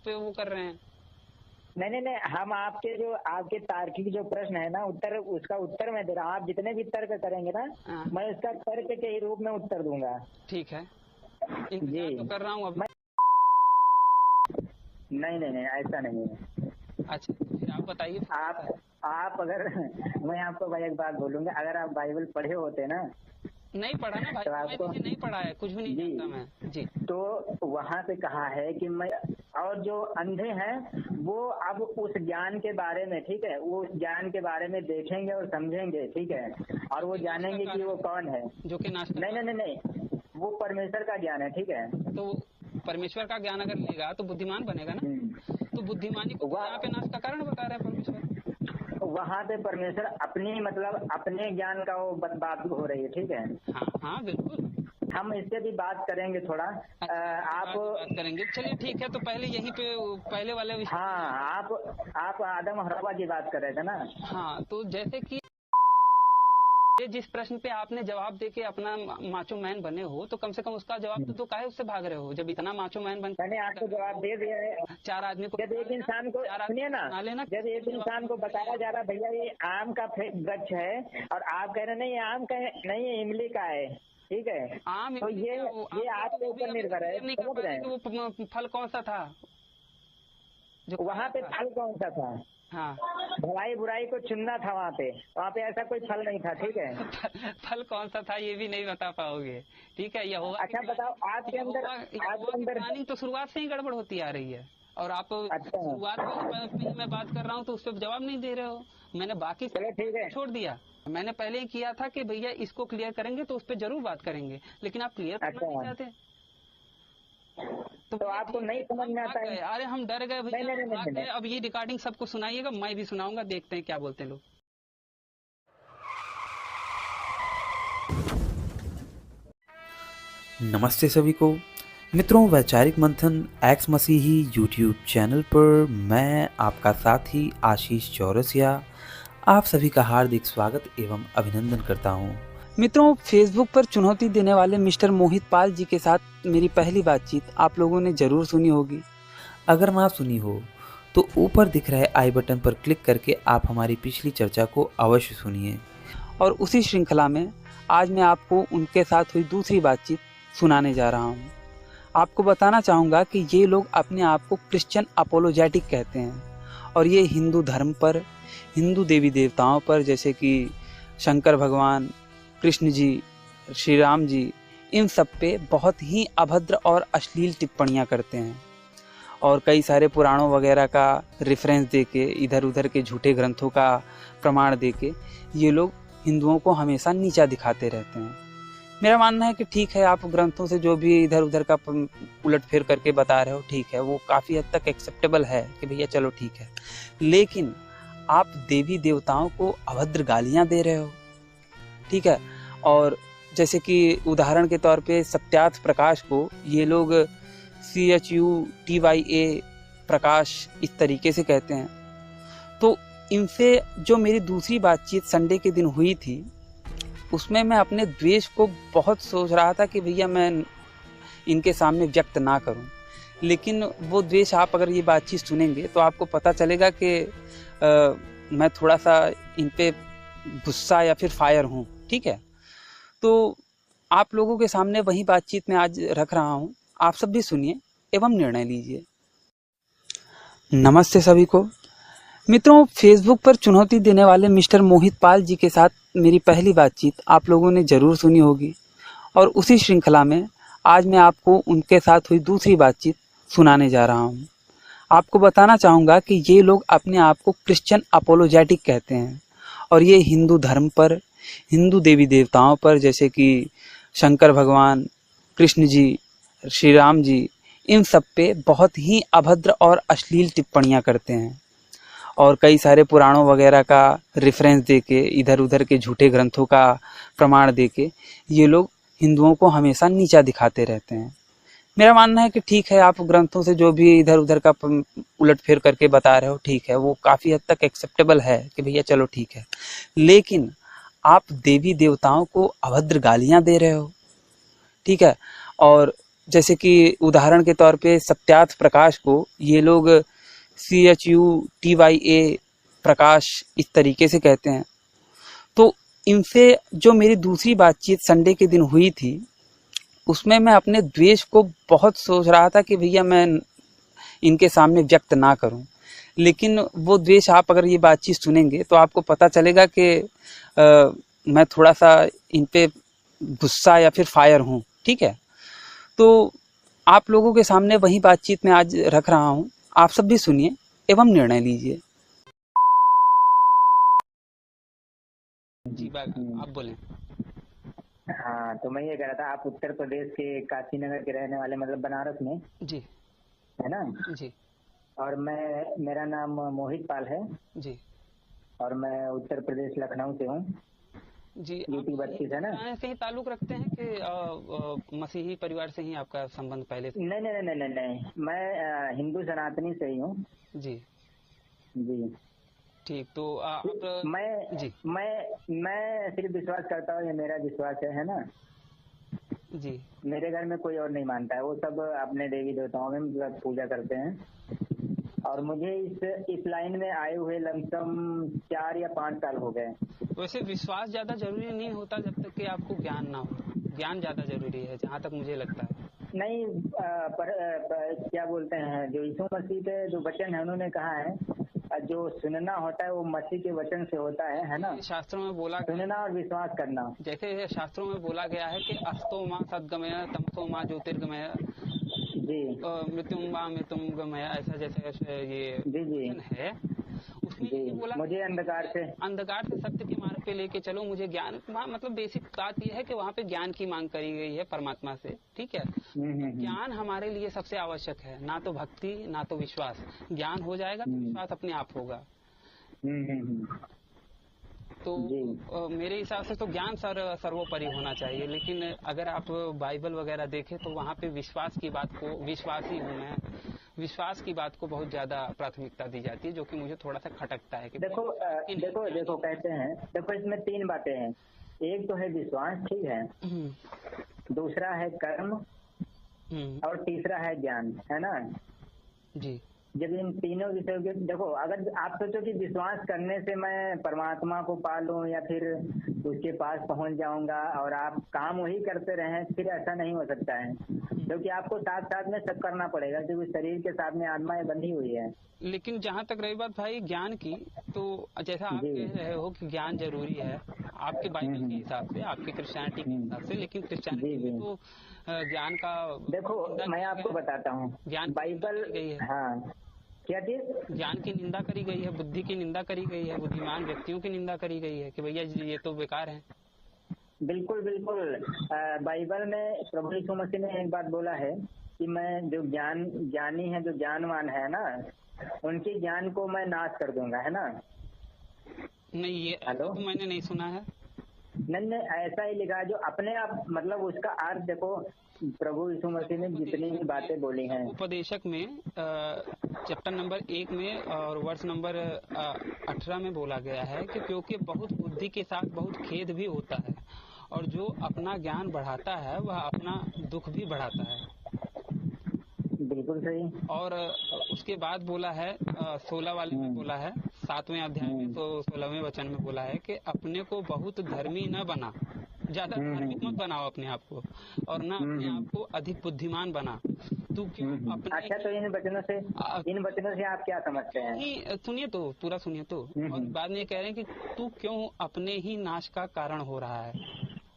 पे वो कर रहे हैं। नहीं नहीं नहीं, हम आपके तार्किक जो प्रश्न है ना, उसका उत्तर मैं दे रहा हूँ। आप जितने भी तर्क करेंगे ना, मैं उसका तर्क के ही रूप में उत्तर दूंगा। ठीक है, इंतजार तो कर रहा हूँ अब। नहीं नहीं नहीं, ऐसा नहीं है। अच्छा, फिर आप बताइए। आप अगर मैं आपको भाई एक बात बोलूंगा, अगर आप बाइबल पढ़े होते ना। नहीं पढ़ा ना भाई, तो आपको नहीं पढ़ा है, कुछ भी नहीं जानता मैं जी। तो वहाँ पे कहा है कि मैं और जो अंधे हैं वो अब उस ज्ञान के बारे में, ठीक है, वो उस ज्ञान के बारे में देखेंगे और समझेंगे, ठीक है, और वो जानेंगे कि वो कौन है। जो कि नास्तिक। नहीं नहीं नहीं, वो परमेश्वर का ज्ञान है, ठीक है। तो परमेश्वर का ज्ञान अगर लेगा तो बुद्धिमान बनेगा ना। तो बुद्धिमानी को यहाँ पे नाश का कारण बता रहे हैं परमेश्वर। वहाँ पे परमेश्वर अपने ज्ञान का वो बात हो रही है, ठीक है। हाँ बिल्कुल, हम इससे भी बात करेंगे थोड़ा। आप बात करेंगे, चलिए ठीक है। तो पहले यहीं पे पहले वाले। हाँ, आप आदम और हवा की बात कर रहे थे ना। हाँ, तो जैसे कि जिस प्रश्न पे आपने जवाब देके अपना माचो मैन बने हो, तो कम से कम उसका जवाब तो काहे उससे भाग रहे हो, जब इतना माचो मैन बन। मैंने आपको जवाब दे दिया है। 4 आदमी को, जब एक इंसान को सुनिए ना, जब एक इंसान को बताया जा रहा भैया ये आम का वृक्ष है, और आप कह रहे नहीं आम का है, नहीं ये इमली का है, ठीक है। आम तो ये आपके ऊपर निर्भर है, समझ रहे हैं। वो फल कौन सा था जो वहाँ पे फल कौन सा था? हाँ, भलाई बुराई को चुनना था। वहाँ पे ऐसा कोई फल नहीं था, ठीक है। फल कौन सा था ये भी नहीं बता पाओगे, ठीक है। यह अच्छा बताओ, आपके अंदर प्लानिंग तो शुरुआत से ही गड़बड़ होती आ रही है, और आप शुरुआत में बात कर रहा हूँ तो उस पर जवाब नहीं दे रहे हो। मैंने बाकी छोड़ दिया, मैंने पहले ही किया था कि भैया इसको क्लियर करेंगे तो उस पर जरूर बात करेंगे, लेकिन आप क्लियर करना नहीं चाहते। तो आपको नहीं समझ में आता है। अरे हम डर गए भैया। अब ये रिकॉर्डिंग सबको सुनाइएगा, मैं भी सुनाऊंगा, देखते हैं क्या बोलते हैं लोग। नमस्ते सभी को मित्रों, वैचारिक मंथन एक्स मसीही यूट्यूब चैनल पर मैं आपका साथी आशीष चौरसिया आप सभी का हार्दिक स्वागत एवं अभिनंदन करता हूं। मित्रों, फेसबुक पर चुनौती देने वाले मिस्टर मोहित पाल जी के साथ मेरी पहली बातचीत आप लोगों ने जरूर सुनी होगी। अगर ना सुनी हो तो ऊपर दिख रहे आई बटन पर क्लिक करके आप हमारी पिछली चर्चा को अवश्य सुनिए। और उसी श्रृंखला में आज मैं आपको उनके साथ हुई दूसरी बातचीत सुनाने जा रहा हूँ। आपको बताना चाहूँगा कि ये लोग अपने आप को क्रिश्चियन अपोलोजेटिक कहते हैं, और ये हिंदू धर्म पर, हिंदू देवी देवताओं पर, जैसे कि शंकर भगवान, कृष्ण जी, श्री राम जी, इन सब पे बहुत ही अभद्र और अश्लील टिप्पणियाँ करते हैं, और कई सारे पुराणों वगैरह का रेफरेंस देके, इधर उधर के झूठे ग्रंथों का प्रमाण देके ये लोग हिंदुओं को हमेशा नीचा दिखाते रहते हैं। मेरा मानना है कि ठीक है, आप ग्रंथों से जो भी इधर उधर का उलट फेर करके बता रहे हो, ठीक है, वो काफ़ी हद तक एक्सेप्टेबल है कि भैया चलो ठीक है, लेकिन आप देवी देवताओं को अभद्र गालियाँ दे रहे हो, ठीक है। और जैसे कि उदाहरण के तौर पे सत्यार्थ प्रकाश को ये लोग CHUTYA प्रकाश इस तरीके से कहते हैं। तो इनसे जो मेरी दूसरी बातचीत संडे के दिन हुई थी, उसमें मैं अपने द्वेष को बहुत सोच रहा था कि भैया मैं इनके सामने व्यक्त ना करूं, लेकिन वो द्वेष, आप अगर ये बातचीत सुनेंगे तो आपको पता चलेगा कि मैं थोड़ा सा इन पे गुस्सा या फिर फायर हूं, ठीक है। तो आप लोगों के सामने वही बातचीत मैं आज रख रहा हूं, आप सब भी सुनिए एवं निर्णय लीजिए। नमस्ते सभी को मित्रों, फेसबुक पर चुनौती देने वाले मिस्टर मोहित पाल जी के साथ मेरी पहली बातचीत आप लोगों ने जरूर सुनी होगी, और उसी श्रृंखला में आज मैं आपको उनके साथ हुई दूसरी बातचीत सुनाने जा रहा हूँ। आपको बताना चाहूँगा कि ये लोग अपने आप को क्रिश्चियन अपोलोजेटिक कहते हैं, और ये हिंदू धर्म पर, हिंदू देवी देवताओं पर, जैसे कि शंकर भगवान, कृष्ण जी, श्री राम जी, इन सब पे बहुत ही अभद्र और अश्लील टिप्पणियाँ करते हैं, और कई सारे पुराणों वगैरह का रेफरेंस देके, इधर उधर के झूठे ग्रंथों का प्रमाण देके ये लोग हिंदुओं को हमेशा नीचा दिखाते रहते हैं। मेरा मानना है कि ठीक है, आप ग्रंथों से जो भी इधर उधर का उलट फेर करके बता रहे हो, ठीक है, वो काफ़ी हद तक एक्सेप्टेबल है कि भैया चलो ठीक है, लेकिन आप देवी देवताओं को अभद्र गालियाँ दे रहे हो, ठीक है। और जैसे कि उदाहरण के तौर पे सत्यार्थ प्रकाश को ये लोग CHUTYA प्रकाश इस तरीके से कहते हैं। तो इनसे जो मेरी दूसरी बातचीत संडे के दिन हुई थी, उसमें मैं अपने द्वेष को बहुत सोच रहा था कि भैया मैं इनके सामने व्यक्त ना करूं, लेकिन वो द्वेष, आप अगर ये बातचीत सुनेंगे तो आपको पता चलेगा कि मैं थोड़ा सा इन पे गुस्सा या फिर फायर हूं। ठीक है, तो आप लोगों के सामने वही बातचीत मैं आज रख रहा हूं, आप सब भी सुनिए एवं निर्णय लीजिए। जी आप बोलें। हाँ, तो मैं ये कह रहा था, आप उत्तर प्रदेश के काशी नगर के रहने वाले, मतलब बनारस में? जी। है ना? जी। और मेरा नाम मोहित पाल है। जी। और मैं उत्तर प्रदेश लखनऊ से हूँ। जी। यूपी 32 है ना? से ही ताल्लुक रखते हैं कि मसीही परिवार से ही आपका संबंध पहले से? नहीं, मैं हिंदू सनातनी से ही हूँ। जी जी। ठीक, तो आप मैं सिर्फ विश्वास करता हूँ, ये मेरा विश्वास है ना? जी। मेरे घर में कोई और नहीं मानता है, वो सब अपने देवी देवताओं में मतलब पूजा करते हैं। और मुझे इस लाइन में आए हुए लमसम 4 या 5 साल हो गए। वैसे विश्वास ज्यादा जरूरी नहीं होता जब तक कि आपको ज्ञान ना हो। ज्ञान ज्यादा जरूरी है जहाँ तक मुझे लगता है। नहीं, क्या बोलते हैं, जो यीशु मसीह के जो वचन है उन्होंने कहा है, जो सुनना होता है वो मसीह के वचन से होता है ना? शास्त्रों में बोला, सुनना और विश्वास करना। जैसे शास्त्रों में बोला गया है कि अस्तो माँ सद्गमय तमसो माँ ज्योतिर्गमय जी, मृत्युंगमय, ऐसा जैसे ये जी है, उसमें बोला मुझे अंधकार से सत्य के मार्ग पे लेके चलो, मुझे ज्ञान, मतलब बेसिक बात यह है कि वहाँ पे ज्ञान की मांग करी गई है परमात्मा से। ठीक है, ज्ञान हमारे लिए सबसे आवश्यक है, ना तो भक्ति ना तो विश्वास। ज्ञान हो जाएगा तो विश्वास अपने आप होगा। तो मेरे हिसाब से तो ज्ञान सर्वोपरि होना चाहिए, लेकिन अगर आप बाइबल वगैरह देखें तो वहाँ पे विश्वास की बात को, विश्वासी हूँ मैं, विश्वास की बात को बहुत ज्यादा प्राथमिकता दी जाती है, जो कि मुझे थोड़ा सा खटकता है कि देखो कहते हैं, देखो इसमें 3 बातें हैं। एक तो है विश्वास, ठीक है, दूसरा है कर्म, और तीसरा है ज्ञान, है ना? जी। जब इन तीनों विषयों के, देखो अगर आप सोचो कि विश्वास करने से मैं परमात्मा को पा लूं या फिर उसके पास पहुंच जाऊंगा और आप काम वही करते रहें, फिर ऐसा नहीं हो सकता है, क्योंकि आपको साथ साथ में सब करना पड़ेगा, क्योंकि शरीर के साथ में आत्मा बंधी हुई है। लेकिन जहाँ तक रही बात भाई ज्ञान की, तो जैसा आप कह रहे हो कि ज्ञान जरूरी है आपके बाइबल के हिसाब से, आपके क्रिश्चियनिटी के हिसाब से, लेकिन क्रिश्चियनिटी में तो ज्ञान का, देखो मैं आपको बताता हूँ, ज्ञान बाइबल गई है। हाँ, क्या चीज? ज्ञान की निंदा करी गई है, बुद्धि की निंदा करी गई है, बुद्धिमान व्यक्तियों की निंदा करी गई है कि भैया ये तो बेकार है। बिल्कुल बिल्कुल, बाइबल में प्रभु यीशु मसीह ने एक बात बोला है कि मैं जो ज्ञानी है, जो ज्ञानवान है ना, उनके ज्ञान को मैं नाश कर दूंगा, है ना? नहीं, ये तो मैंने नहीं सुना है। नहीं, ऐसा ही लिखा है, जो अपने आप, मतलब उसका अर्थ देखो, प्रभु यीशु मसीह ने जितनी भी बातें बोली हैं, उपदेशक में चैप्टर नंबर 1 में और वर्ष नंबर 18 में बोला गया है कि क्योंकि बहुत बुद्धि के साथ बहुत खेद भी होता है, और जो अपना ज्ञान बढ़ाता है वह अपना दुख भी बढ़ाता है। बिल्कुल सही। और उसके बाद बोला है 16 वाले में बोला है, 7वें अध्याय में तो 16वें वचन में बोला है कि अपने को बहुत धर्मी न बना, ज्यादा धार्मिक मत बनाओ अपने आप को, और न अपने आप को अधिक बुद्धिमान बना। तू क्यों अपने, अच्छा, तो इन वचनों से आप क्या समझते हैं? सुनिए तो, पूरा सुनिए तो। और बाद में कह रहे हैं कि तू क्यों अपने ही नाश का कारण हो रहा है।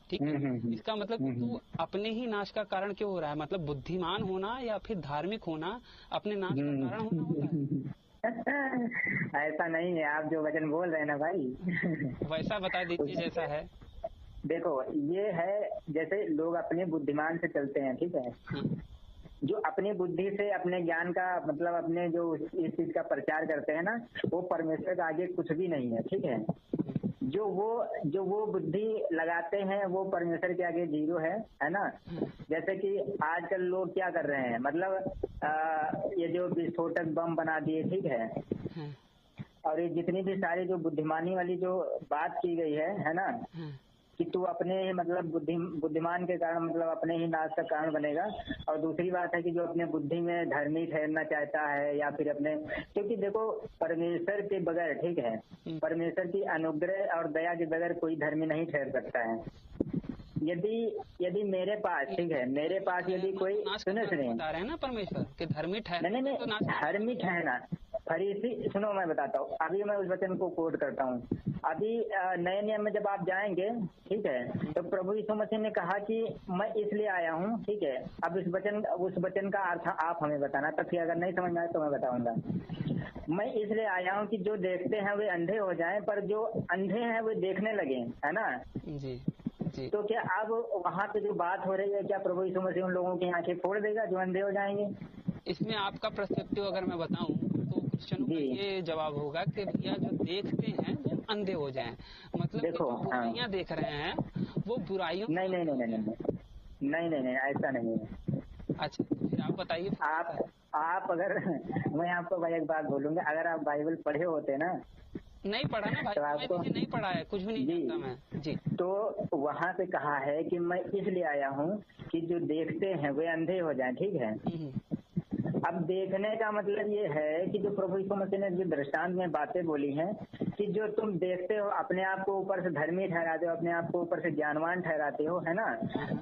ठीक है, इसका मतलब तू अपने ही नाश का कारण क्यों हो रहा है, मतलब बुद्धिमान होना या फिर धार्मिक होना अपने नाश का कारण होता है। ऐसा नहीं है, आप जो वचन बोल रहे हैं ना भाई, वैसा बता दीजिए जैसा है। देखो ये है, जैसे लोग अपने बुद्धिमान से चलते हैं, ठीक है, जो अपनी बुद्धि से अपने ज्ञान का, मतलब अपने जो इस चीज का प्रचार करते हैं ना, वो परमेश्वर के आगे कुछ भी नहीं है, ठीक है। जो वो बुद्धि लगाते हैं वो परमेश्वर के आगे 0 है ना? जैसे कि आजकल लोग क्या कर रहे हैं, मतलब ये जो विस्फोटक बम बना दिए, ठीक है, और ये जितनी भी सारी जो बुद्धिमानी वाली जो बात की गई है ना, कि तू अपने ही मतलब बुद्धिमान के कारण मतलब अपने ही नाश का कारण बनेगा। और दूसरी बात है कि जो अपने बुद्धि में धर्मी ठहरना चाहता है या फिर अपने, क्योंकि देखो परमेश्वर के बगैर, ठीक है, परमेश्वर की अनुग्रह और दया के बगैर कोई धर्मी नहीं ठहर सकता है। यदि मेरे पास, ठीक है, मेरे पास यदि कोई, सुने बता रहे हैं ना परमेश्वर कि धर्मी ठहरना, नहीं धर्मी ठहरना, फरीसी, सुनो मैं बताता हूँ। अभी मैं उस वचन को कोट करता हूँ। अभी नए नियम में जब आप जाएंगे, ठीक है, तो प्रभु यीशु मसीह ने कहा कि मैं इसलिए आया हूँ, ठीक है। अब उस वचन का अर्थ आप हमें बताना, तब फिर अगर नहीं समझ में आए तो मैं बताऊंगा। मैं इसलिए आया हूँ कि जो देखते हैं वे अंधे हो जाएं, पर जो अंधे हैं वे देखने लगे, है ना जी। तो क्या अब वहाँ पे जो बात हो रही है, क्या प्रभु यीशु मसीह उन लोगों की आंखें फोड़ देगा जो अंधे हो जाएंगे? इसमें आपका पर्सपेक्टिव अगर मैं बताऊं तो क्रिश्चियनों का ये जवाब होगा कि भैया जो देखते हैं वो अंधे हो जाएं, मतलब देखो बुराइयां देख रहे हैं वो बुराइयों, नहीं, ऐसा नहीं है। अच्छा फिर आप बताइए। आप अगर मैं आपको भाई एक बात बोलूंगा, अगर आप बाइबल पढ़े होते ना, नहीं पढ़ा ना भाई, तो आपको नहीं पढ़ा है, कुछ भी नहीं जानता मैं जी। तो वहाँ पे कहा है कि मैं इसलिए आया हूँ कि जो देखते हैं वे अंधे हो जाएं, ठीक है। अब देखने का मतलब ये है कि जो प्रभु यीशु मसीह ने जो दृष्टांत में बातें बोली हैं कि जो तुम देखते हो अपने आप को ऊपर से धर्मी ठहराते हो, अपने आप को ऊपर से ज्ञानवान ठहराते हो, है ना,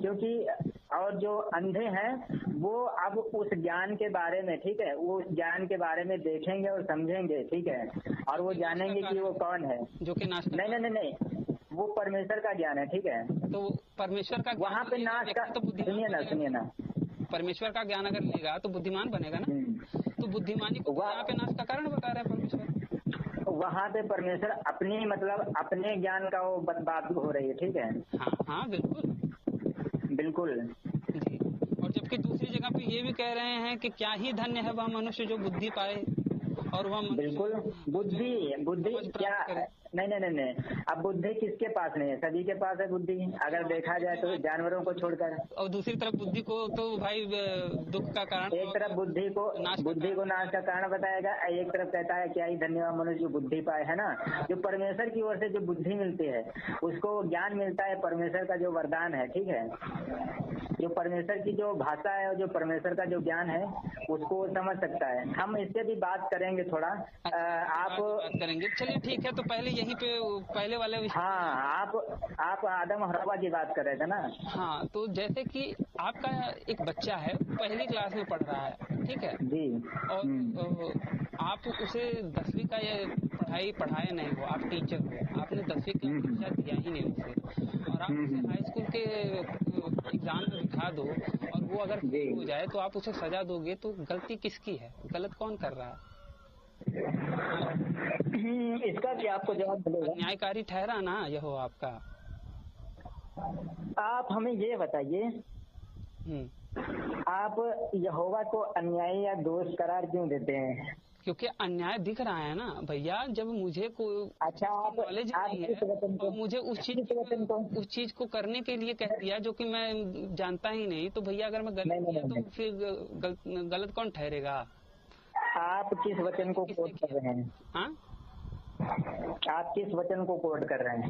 क्योंकि और जो अंधे हैं वो अब उस ज्ञान के बारे में, ठीक है, वो उस ज्ञान के बारे में देखेंगे और समझेंगे, ठीक है, और वो जानेंगे कि वो कौन है जो कि नाश नहीं, वो परमेश्वर का ज्ञान है, ठीक है। तो परमेश्वर का वहाँ पे नाश का, सुनिए ना, परमेश्वर का ज्ञान अगर लेगा तो बुद्धिमान बनेगा ना, तो बुद्धिमानी को यहाँ पे नाश का कारण बता रहा है परमेश्वर। वहाँ पे परमेश्वर अपनी मतलब अपने ज्ञान का वो बात हो रही है, ठीक है। हाँ बिल्कुल जी। और जबकि दूसरी जगह पे ये भी कह रहे हैं कि क्या ही धन्य है वह मनुष्य जो बुद्धि पाए, और वह बिल्कुल बुद्धि क्या, नहीं, अब बुद्धि किसके पास नहीं है? सभी के पास है बुद्धि, अगर देखा जाए तो जानवरों को छोड़कर। और दूसरी तरफ बुद्धि को तो भाई दुख का कारण, एक तरफ बुद्धि को नाश का कारण बताएगा, एक तरफ कहता है क्या ही धन्यवाद मनुष्य जो बुद्धि पाए, है ना। जो परमेश्वर की ओर से जो बुद्धि मिलती है उसको ज्ञान मिलता है, परमेश्वर का जो वरदान है, ठीक है, जो परमेश्वर की जो भाषा है और जो परमेश्वर का जो ज्ञान है उसको वो समझ सकता है। हम इससे भी बात करेंगे थोड़ा। आप बात करेंगे, चलिए ठीक है। तो पहले यहीं पे पहले वाले विषय, हाँ, आप आदम और हवा की बात कर रहे थे ना। हाँ, तो जैसे कि आपका एक बच्चा है पहली क्लास में पढ़ रहा है, ठीक है जी, और आप उसे 10वीं का ये पढ़ाए नहीं हो, आप टीचर हो, आपने 10वीं का शिक्षा दिया ही नहीं उसे, और आप उसे हाई स्कूल के एग्जाम में बिठा दो और वो अगर फेल हो जाए तो आप उसे सजा दोगे, तो गलती किसकी है? गलत कौन कर रहा है? इसका भी आपको जवाब मिलेगा। न्यायकारी ठहरा ना यह हो आपका। आप हमें ये बताइए, आप यहोवा को अन्यायी या दोष करार क्यों देते हैं? क्योंकि अन्याय दिख रहा है ना भैया। जब मुझे कोई नॉलेज नहीं है तो मुझे उस चीज को करने के लिए कह दिया जो कि मैं जानता ही नहीं, तो भैया अगर मैं गलत किया तो फिर गलत कौन ठहरेगा? आप किस वचन को कोट कर रहे हैं? हाँ, आप किस वचन को कोट कर रहे हैं?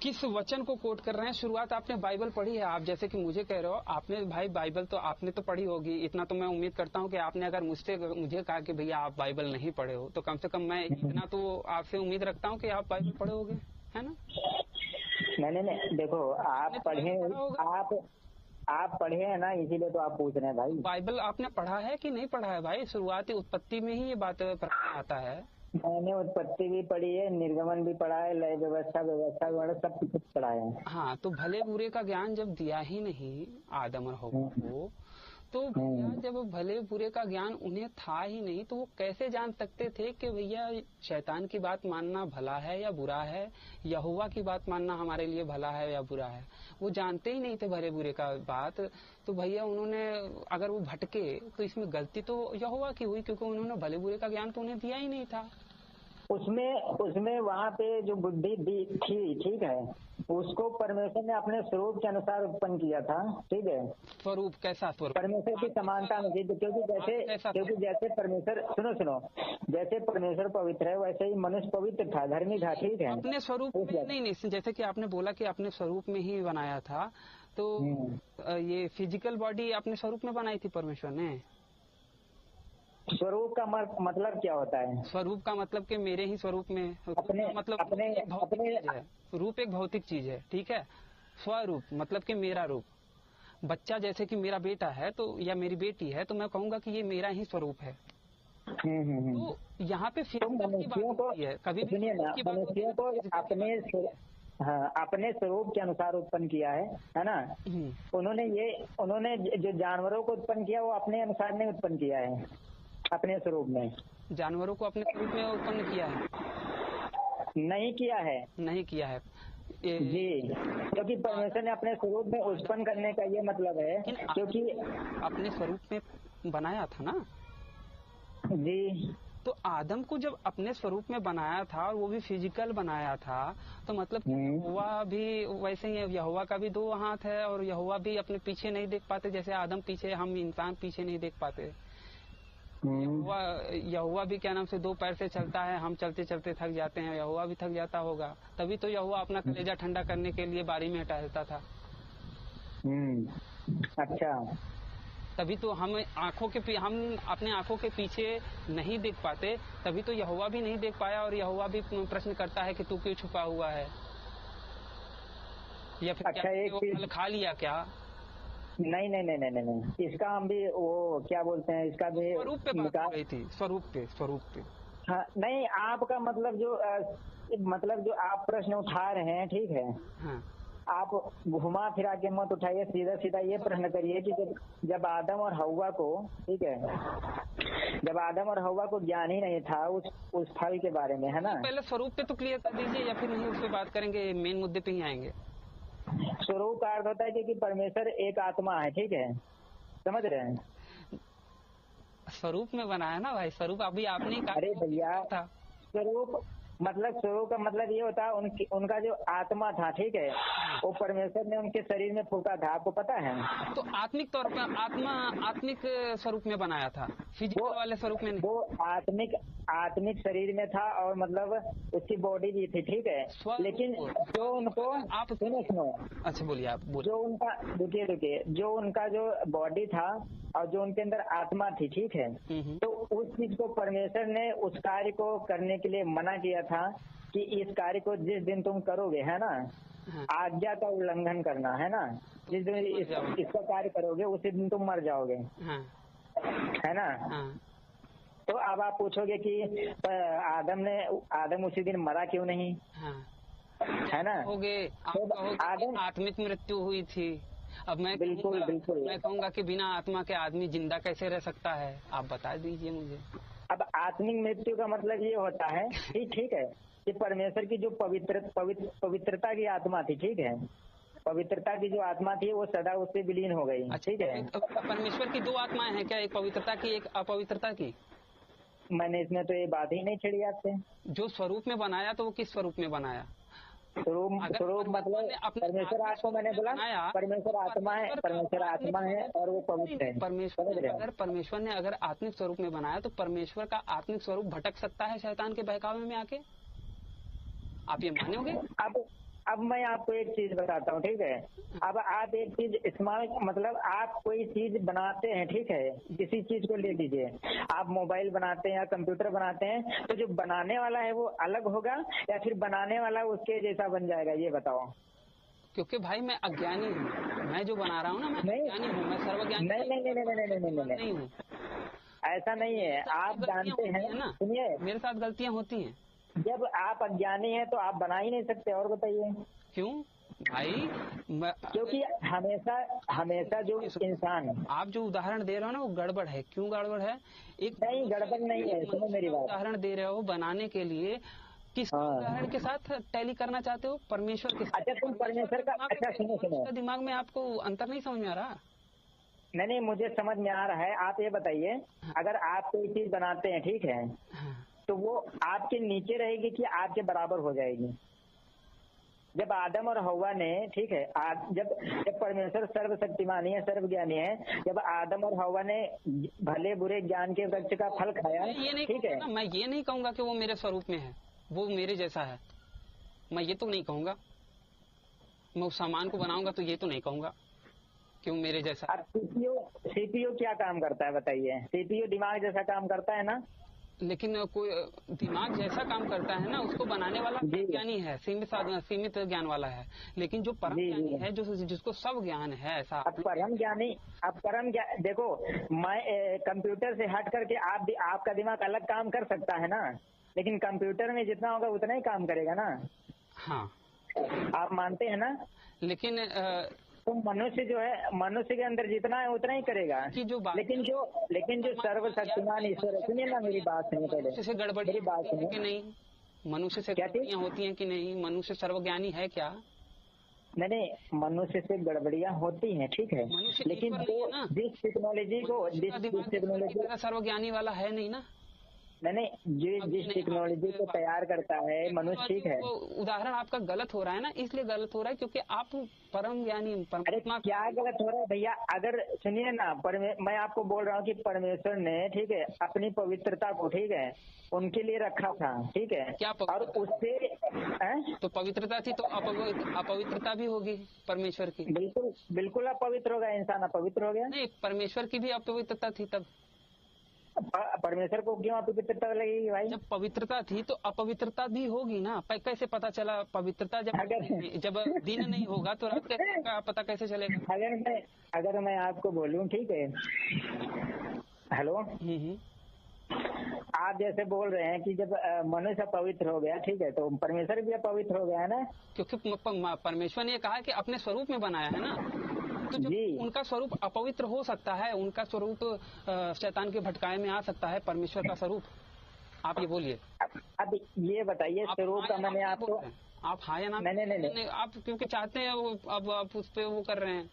किस वचन को कोट कर रहे हैं? शुरुआत आपने बाइबल पढ़ी है, आप जैसे कि मुझे कह रहे हो, आपने भाई बाइबल तो आपने तो पढ़ी होगी, इतना तो मैं उम्मीद करता हूँ कि आपने अगर मुझे कहा कि भैया आप बाइबल नहीं पढ़े हो, तो कम से कम मैं इतना तो आपसे उम्मीद रखता हूँ कि आप बाइबल पढ़े होगे, है ना? नहीं, देखो आप पढ़े, आप पढ़े हैं ना, इसीलिए तो आप पूछ रहे हैं भाई। बाइबल आपने पढ़ा है कि नहीं पढ़ा है भाई? शुरुआती उत्पत्ति में ही ये बात आता है। मैंने उत्पत्ति भी पढ़ी है, निर्गमन भी पढ़ा है, लय व्यवस्था सब कुछ पढ़ा है। हाँ, तो भले बुरे का ज्ञान जब दिया ही नहीं आदम और हव्वा को, तो भैया जब भले बुरे का ज्ञान उन्हें था ही नहीं, तो वो कैसे जान सकते थे कि भैया शैतान की बात मानना भला है या बुरा है, यहोवा की बात मानना हमारे लिए भला है या बुरा है? वो जानते ही नहीं थे भले बुरे का बात। तो भैया उन्होंने अगर वो भटके तो इसमें गलती तो यहोवा की हुई, क्योंकि उन्होंने भले बुरे का ज्ञान तो उन्हें दिया ही नहीं था। उसमें वहाँ पे जो बुद्धि दी थी, ठीक है, उसको परमेश्वर ने अपने स्वरूप के अनुसार उत्पन्न किया था, ठीक है। स्वरूप कैसा स्वरूप? परमेश्वर की समानता में, क्योंकि जैसे परमेश्वर, सुनो, जैसे परमेश्वर पवित्र है वैसे ही मनुष्य पवित्र था, धर्मी था, ठीक है। अपने स्वरूप में नहीं, जैसे कि आपने बोला कि अपने स्वरूप में ही बनाया था, तो ये फिजिकल बॉडी अपने स्वरूप में बनाई थी परमेश्वर ने। स्वरूप का मतलब क्या होता है? स्वरूप का मतलब कि मेरे ही स्वरूप में, मतलब अपने रूप एक भौतिक चीज है, ठीक है। स्वरूप मतलब कि मेरा रूप। बच्चा जैसे कि मेरा बेटा है तो या मेरी बेटी है तो मैं कहूँगा कि ये मेरा ही स्वरूप है। तो यहाँ पे मनुष्यों को कभी मनुष्यों को अपने स्वरूप के अनुसार उत्पन्न किया है ना। उन्होंने जो जानवरों को उत्पन्न किया वो अपने अनुसार नहीं उत्पन्न किया है, अपने स्वरूप में। जानवरों को अपने स्वरूप में उत्पन्न किया है? नहीं किया है जी, क्योंकि परमेश्वर ने अपने स्वरूप में उत्पन्न करने का ये मतलब है क्योंकि अपने स्वरूप में बनाया था ना जी। तो आदम को जब अपने स्वरूप में बनाया था और वो भी फिजिकल बनाया था तो मतलब यहोवा भी वैसे ही, यहोवा का भी 2 हाथ है और यहोवा भी अपने पीछे नहीं देख पाते, जैसे आदम पीछे, हम इंसान पीछे नहीं देख पाते। यहोवा भी क्या नाम से 2 पैर से चलता है, हम चलते चलते थक जाते हैं, यहोवा भी थक जाता होगा, तभी तो यहोवा अपना कलेजा ठंडा करने के लिए बारी में टहलता था। अच्छा, तभी तो हम अपने आंखों के पीछे नहीं देख पाते, तभी तो यहोवा भी नहीं देख पाया और यहोवा भी प्रश्न करता है कि तू क्यों छुपा हुआ है, या फिर अच्छा, क्या फल खा लिया क्या? नहीं, इसका हम भी वो क्या बोलते हैं, इसका भी स्वरूप पे बात हो रही थी, स्वरूप पे। हाँ, नहीं, आपका मतलब जो आप प्रश्न उठा रहे हैं, ठीक है। हाँ। आप घुमा फिरा के मत उठाइए, सीधा ये प्रश्न करिए कि जब आदम और हव्वा को, ठीक है, जब आदम और हव्वा को ज्ञान ही नहीं था उस फल के बारे में, है ना। पहले स्वरूप पे तो क्लियर कर दीजिए, या फिर नहीं उस पर बात करेंगे, मेन मुद्दे पे ही आएंगे। स्वरूप का अर्थ होता है कि परमेश्वर एक आत्मा है, ठीक है, समझ रहे हैं। स्वरूप में बनाया ना भाई, स्वरूप अभी आपने कहा। अरे भैया, स्वरूप का मतलब ये होता है उनका जो आत्मा था, ठीक है, वो परमेश्वर ने उनके शरीर में फूका था, आपको पता है। तो आत्मिक तौर पर आत्मिक स्वरूप में बनाया था, फिजिकल वाले स्वरूप में नहीं। वो आत्मिक शरीर में था और मतलब उसकी बॉडी भी थी, ठीक है, लेकिन जो उनको, आप सुनो, अच्छा बोलिए आप बोलिए। जो उनका रुकिए जो उनका जो बॉडी था और जो उनके अंदर आत्मा थी, ठीक है, तो उस चीज को परमेश्वर ने उस कार्य को करने के लिए मना किया था कि इस कार्य को जिस दिन तुम करोगे, है ना, आज्ञा का उल्लंघन करना, है ना, जिस दिन इसका कार्य करोगे उसी दिन तुम मर जाओगे, है ना। तो अब आप पूछोगे कि आदम उसी दिन मरा क्यों नहीं, है ना। आदम आत्मिक मृत्यु हुई थी। अब मैं बिल्कुल मैं कहूँगा कि बिना आत्मा के आदमी जिंदा कैसे रह सकता है, आप बता दीजिए मुझे। अब आत्मिक मृत्यु का मतलब ये होता है, ठीक है, कि परमेश्वर की जो पवित्रता की आत्मा थी, ठीक है, पवित्रता की जो आत्मा थी वो सदा उससे विलीन हो गई, ठीक है। परमेश्वर की 2 आत्माएं हैं क्या, एक पवित्रता की एक अपवित्रता की? मैंने इसमें तो ये बात ही नहीं छेड़ी आपसे। जो स्वरूप में बनाया तो वो किस स्वरूप में बनाया? स्वरूप मतलब परमेश्वर आपको मैंने बोला परमेश्वर आत्मा है और वो पवित्र है। परमेश्वर ने अगर आत्मिक स्वरूप में बनाया तो परमेश्वर का आत्मिक स्वरूप भटक सकता है शैतान के बहकावे में आके? आप ये मानोगे? अब मैं आपको एक चीज बताता हूँ, ठीक है। अब आप एक चीज मतलब आप कोई चीज बनाते हैं, ठीक है, किसी चीज को ले लीजिए, आप मोबाइल बनाते हैं या कंप्यूटर बनाते हैं, तो जो बनाने वाला है वो अलग होगा या फिर बनाने वाला उसके जैसा बन जाएगा, ये बताओ। क्योंकि भाई मैं अज्ञानी हूँ, मैं जो बना रहा हूँ ना, मैं अज्ञानी हूँ, मैं सर्वज्ञानी नहीं हूँ, ऐसा नहीं है। आप जानते हैं, सुनिए, मेरे साथ गलतियाँ होती हैं। जब आप अज्ञानी हैं तो आप बना ही नहीं सकते, और बताइए क्यों भाई? क्योंकि हमेशा जो इंसान, आप जो उदाहरण दे रहे हो ना वो गड़बड़ है। क्यों गड़बड़ है? नहीं, गड़बड़ नहीं है, सुनो मेरी बात। उदाहरण दे रहे हो बनाने के लिए, किस उदाहरण के साथ टैली करना चाहते हो? परमेश्वर के साथ। अच्छा, तुम परमेश्वर का, अच्छा सुनो, दिमाग में आपको अंतर नहीं समझ में आ रहा? नहीं, मुझे समझ में आ रहा है। आप ये बताइए, अगर आप कोई चीज बनाते हैं, ठीक है, तो वो आपके नीचे रहेगी कि आपके बराबर हो जाएगी? जब आदम और हव्वा ने, ठीक है, जब परमेश्वर सर्वशक्तिमानी है, सर्वज्ञानी है, जब आदम और हव्वा ने भले बुरे ज्ञान के वृक्ष का फल खाया, ठीक है, मैं ये नहीं कहूंगा कि वो मेरे स्वरूप में है, वो मेरे जैसा है, मैं ये तो नहीं कहूंगा। मैं उस सामान को बनाऊंगा तो ये तो नहीं कहूंगा कि वो मेरे जैसा है। सीपीयू क्या काम करता है बताइए? सीपीयू दिमाग जैसा काम करता है ना? लेकिन कोई दिमाग जैसा काम करता है ना, उसको बनाने वाला ज्ञानी है, सीमित ज्ञान वाला है। लेकिन जो परम ज्ञानी है, जिसको सब ज्ञान है, ऐसा परम ज्ञानी, अब परम ज्ञान देखो, मैं कंप्यूटर से हट करके आपका दिमाग अलग काम कर सकता है ना, लेकिन कंप्यूटर में जितना होगा उतना ही काम करेगा ना। हाँ, आप मानते हैं ना? लेकिन तो मनुष्य जो है, मनुष्य के अंदर जितना है उतना ही करेगा। लेकिन जो सर्वशक्तिमान ईश्वर है, सुनिए ना मेरी बात सुनिए पहले। मनुष्य से गड़बड़ी होती है कि नहीं? मनुष्य से गड़बड़ियाँ होती हैं कि नहीं? मनुष्य सर्वज्ञानी है क्या? नहीं, मनुष्य से गड़बड़ियाँ होती हैं, ठीक है, लेकिन जिस टेक्नोलॉजी को सर्वज्ञानी वाला है नहीं ना। नहीं, जिस टेक्नोलॉजी को तैयार करता है मनुष्य, ठीक है। उदाहरण आपका गलत हो रहा है ना, इसलिए गलत हो रहा है क्योंकि आप परम ज्ञानी परमात्मा। क्या गलत हो रहा है भैया? अगर सुनिए ना, मैं आपको बोल रहा हूँ कि परमेश्वर ने, ठीक है, अपनी पवित्रता को, ठीक है, उनके लिए रखा था, ठीक है, क्या और उससे तो पवित्रता थी तो अपवित्रता भी होगी परमेश्वर की। बिल्कुल अपवित्र हो गया इंसान, अपवित्र हो गया। नहीं, परमेश्वर की भी अपवित्रता थी, तब परमेश्वर को क्यों अपवित्रता लगेगी भाई? जब पवित्रता थी तो अपवित्रता भी होगी ना। कैसे पता चला पवित्रता? जब दिन नहीं होगा तो रात का पता कैसे चलेगा? अगर मैं आपको बोलूं, ठीक है, हेलो, आप जैसे बोल रहे हैं कि जब मनुष्य पवित्र हो गया, ठीक है, तो परमेश्वर भी पवित्र हो गया है ना, क्योंकि परमेश्वर ने कहा कि अपने स्वरूप में बनाया है ना। तो जब उनका स्वरूप अपवित्र हो सकता है, उनका स्वरूप शैतान के भटकाए में आ सकता है, परमेश्वर का स्वरूप, आप ये बोलिए। अब ये बताइए, स्वरूप का मैंने आपको, आप हाँ या ना? नहीं, आप क्योंकि चाहते हैं वो, अब आप उस पे वो कर रहे हैं।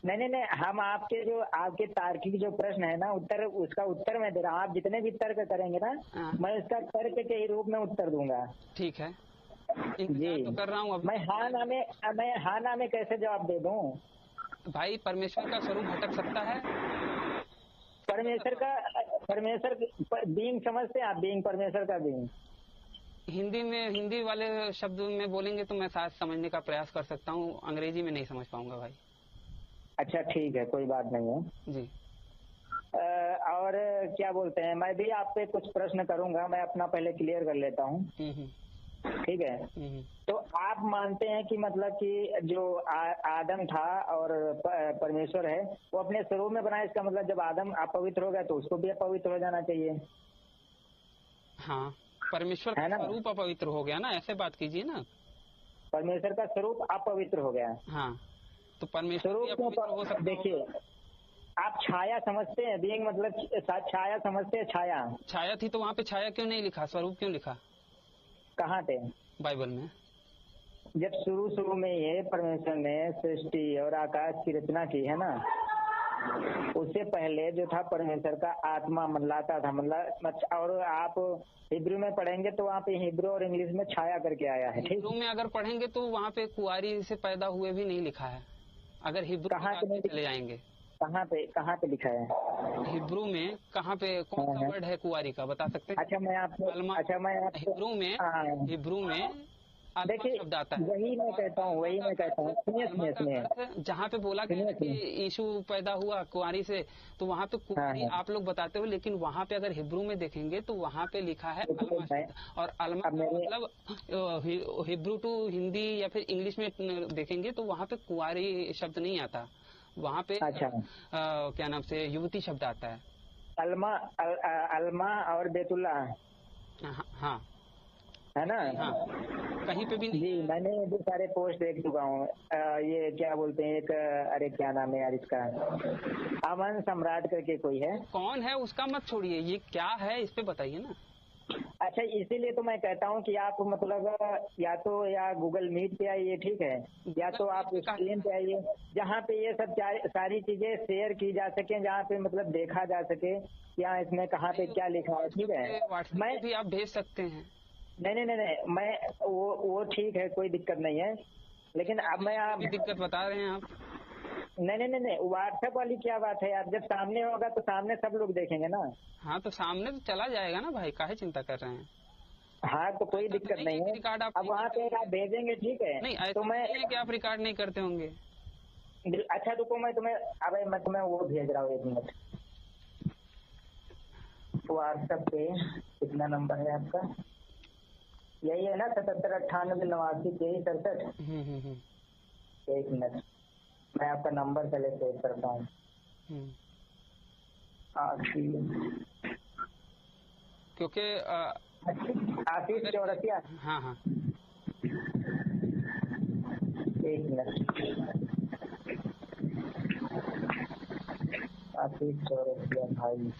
नहीं, हम आपके तार्किक जो प्रश्न है ना, उसका उत्तर मैं दे रहा हूँ। आप जितने भी तर्क करेंगे ना, मैं उसका तर्क के ही रूप में उत्तर दूंगा। ठीक है, जी तो कर रहा हूँ। मैं हाँ ना में कैसे जवाब दे दूं भाई? परमेश्वर का स्वरूप भटक सकता है? परमेश्वर बीइंग समझते हैं आप? बीइंग, परमेश्वर का बीइंग हिंदी वाले शब्द में बोलेंगे तो मैं शायद समझने का प्रयास कर सकता हूँ, अंग्रेजी में नहीं समझ पाऊंगा भाई। अच्छा ठीक है, कोई बात नहीं है जी। और क्या बोलते हैं, मैं भी आप पे कुछ प्रश्न करूंगा, मैं अपना पहले क्लियर कर लेता हूँ, ठीक है। तो आप मानते हैं कि मतलब कि जो आदम था और परमेश्वर है वो अपने स्वरूप में बनाया, इसका मतलब जब आदम अपवित्र हो गया तो उसको भी अपवित्र हो जाना चाहिए? हाँ, परमेश्वर का स्वरूप अपवित्र हो गया ना, ऐसे बात कीजिए ना। परमेश्वर का स्वरूप अपवित्र हो गया, हाँ, तो परमेश्वर हो सकता। देखिए, आप छाया समझते हैं? बीइंग मतलब छाया समझते हैं? छाया थी तो वहाँ पे छाया क्यों नहीं लिखा, स्वरूप क्यों लिखा? कहाँ पे? बाइबल में। जब शुरू में ये परमेश्वर ने सृष्टि और आकाश की रचना की है ना, उससे पहले जो था परमेश्वर का आत्मा मंडलाता था, मतलब, और आप हिब्रू में पढ़ेंगे तो वहाँ पे हिब्रू और इंग्लिश में छाया करके आया है, ठीक? हिब्रू में अगर पढ़ेंगे तो वहाँ पे कुंवारी से पैदा हुए भी नहीं लिखा है। अगर हिब्रू कहाँ पे चले जाएंगे, कहाँ पे लिखा है हिब्रू में? कहाँ पे, कौन सा वर्ड है कुंवारी का, बता सकते हैं? अच्छा मैं आपको हिब्रू में देखिए शब्द आता है, वही मैं कहता हूँ, सुनिए। जहाँ पे बोला गया कि यीशु पैदा हुआ कुंवारी से, तो वहाँ पे कुंवारी आप लोग बताते हो, लेकिन वहाँ पे अगर हिब्रू में देखेंगे तो वहाँ पे लिखा है अलमा शब्द, और अलमा मतलब हिब्रू टू हिंदी या फिर इंग्लिश में देखेंगे तो वहाँ पे कुंवारी शब्द नहीं आता, वहाँ पे क्या नाम से युवती शब्द आता है, अलमा और बेतुल्ला, हाँ है ना? हाँ, कहीं पे भी नहीं। जी, मैंने भी सारे पोस्ट देख चुका हूँ। ये क्या बोलते हैं, एक अरे क्या नाम है यार इसका, अमन सम्राट करके कोई है। कौन है उसका मत छोड़िए, ये क्या है इस पे बताइए ना। अच्छा, इसीलिए तो मैं कहता हूँ कि आप मतलब या गूगल मीट पे आइए, ठीक है, या तो आप स्क्रीन पे आइए जहाँ पे ये सब सारी चीजें शेयर की जा सके, जहाँ पे मतलब देखा जा सके यहाँ इसमें कहाँ पे क्या लिखा है, ठीक है। मैं भी आप भेज सकते हैं, नहीं, मैं वो ठीक है, कोई दिक्कत नहीं है, लेकिन अब मैं आप दिक्कत बता रहे हैं आप। नहीं, व्हाट्सएप वाली क्या बात है यार, जब सामने होगा तो सामने सब लोग देखेंगे ना। हाँ तो सामने तो चला जाएगा ना भाई, काहे चिंता कर रहे हैं। हाँ तो कोई दिक्कत नहीं है, रिकॉर्ड आप अब वहाँ पे आप भेजेंगे, ठीक है। नहीं तो मैं कि आप रिकॉर्ड नहीं करते होंगे। अच्छा रुको, मैं तुम्हें वो भेज रहा हूँ, 1 मिनट। व्हाट्सएप पे कितना नंबर है आपका, यही है ना, 7798892367। 1 मिनट, मैं आपका नंबर पहले सेव करता हूँ। क्योंकि आशीष चौरसिया। हाँ 1 मिनट, आशीष चौरसिया भाई।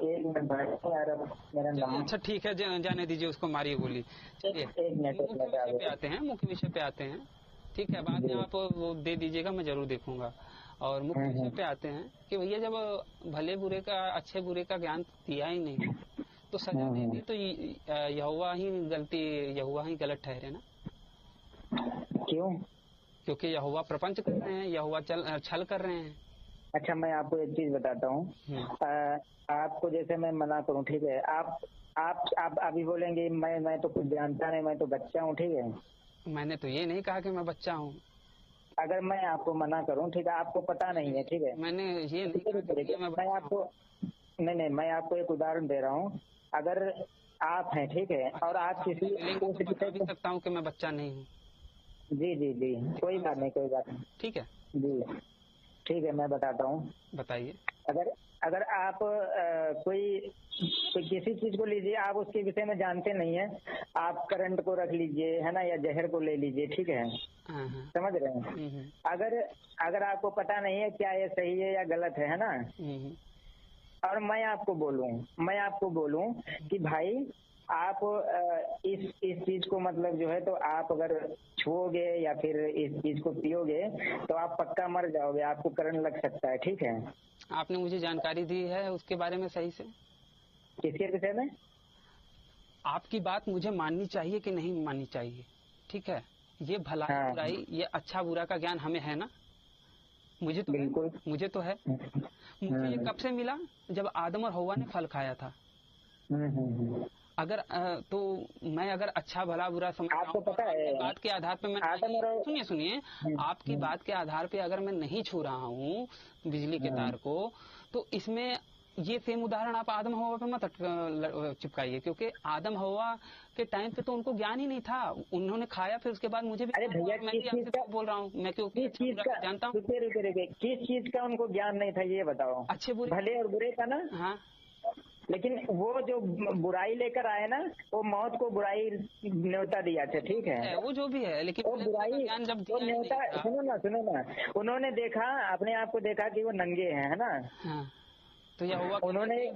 1 मिनट, यार मेरा नाम। अच्छा ठीक है, जाने दीजिए उसको, मारिए गोली। चलिए मुख्य विषय पे आते हैं, ठीक है। बाद में आप वो दे दीजिएगा, मैं जरूर देखूंगा। और मुख्य विषय पे आते हैं कि भैया जब भले बुरे का, अच्छे बुरे का ज्ञान दिया ही नहीं तो सजा दे दी, तो यहोवा ही गलत ठहरे ना। क्यों? क्योंकि यहोवा प्रपंच कर रहे हैं, यहोवा छल कर रहे हैं। अच्छा मैं आपको एक चीज बताता हूँ, आपको जैसे मैं मना करूँ, ठीक है, आप अभी बोलेंगे मैं तो कुछ जानता नहीं, मैं तो बच्चा हूँ, ठीक है। मैंने तो ये नहीं कहा कि मैं बच्चा हूँ। अगर मैं आपको मना करूँ, ठीक है, आपको पता नहीं है, ठीक है, मैंने ये नहीं कहा मैं आपको नहीं, मैं आपको एक उदाहरण दे रहा हूँ। अगर आप हैं, ठीक है, और आप किसी को बता सकता हूँ कि मैं बच्चा नहीं हूँ। जी, कोई बात नहीं, ठीक है जी, ठीक है, मैं बताता हूँ। बताइए। अगर आप कोई किसी चीज को लीजिए, आप उसके विषय में जानते नहीं है, आप करंट को रख लीजिए, है ना, या जहर को ले लीजिए, ठीक है, समझ रहे हैं। अगर आपको पता नहीं है क्या ये सही है या गलत है ना, और मैं आपको बोलूं कि भाई आप इस चीज को मतलब जो है, तो आप अगर छुओगे या फिर इस चीज को पियोगे तो आप पक्का मर जाओगे, आपको करंट लग सकता है, ठीक है। आपने मुझे जानकारी दी है उसके बारे में सही से? किसके विषय में? आपकी बात मुझे माननी चाहिए कि नहीं माननी चाहिए, ठीक है। ये भलाई बुराई, ये अच्छा बुरा का ज्ञान हमें है ना, मुझे तो बिल्कुल मुझे तो है। मुझे ये कब से मिला? जब आदम और हवा ने फल खाया था। अगर तो मैं अगर अच्छा भला बुरा समझ रहा हूँ, पता है बात के आधार पे मैं सुनिए आपकी बात के आधार पे अगर मैं नहीं छू रहा हूँ बिजली के तार को, तो इसमें ये सेम उदाहरण आप आदम हवा पे मत चिपकाइए, क्योंकि आदम हवा के टाइम पे तो उनको ज्ञान ही नहीं था, उन्होंने खाया, फिर उसके बाद मुझे भी। अरे भैया मैं भी आपसे बोल रहा हूँ, मैं क्योंकि जानता हूँ। किस चीज का उनको ज्ञान नहीं था ये बताओ? अच्छे बुरे, भले और बुरे का ना। हाँ, लेकिन वो जो बुराई लेकर आए ना, वो मौत को बुराई न्योता दिया था, ठीक है, वो जो भी है, लेकिन वो बुराई जब वो न्योता, सुनो ना, उन्होंने देखा, अपने आप को देखा कि वो नंगे हैं, है ना, तो यह हुआ, उन्होंने एक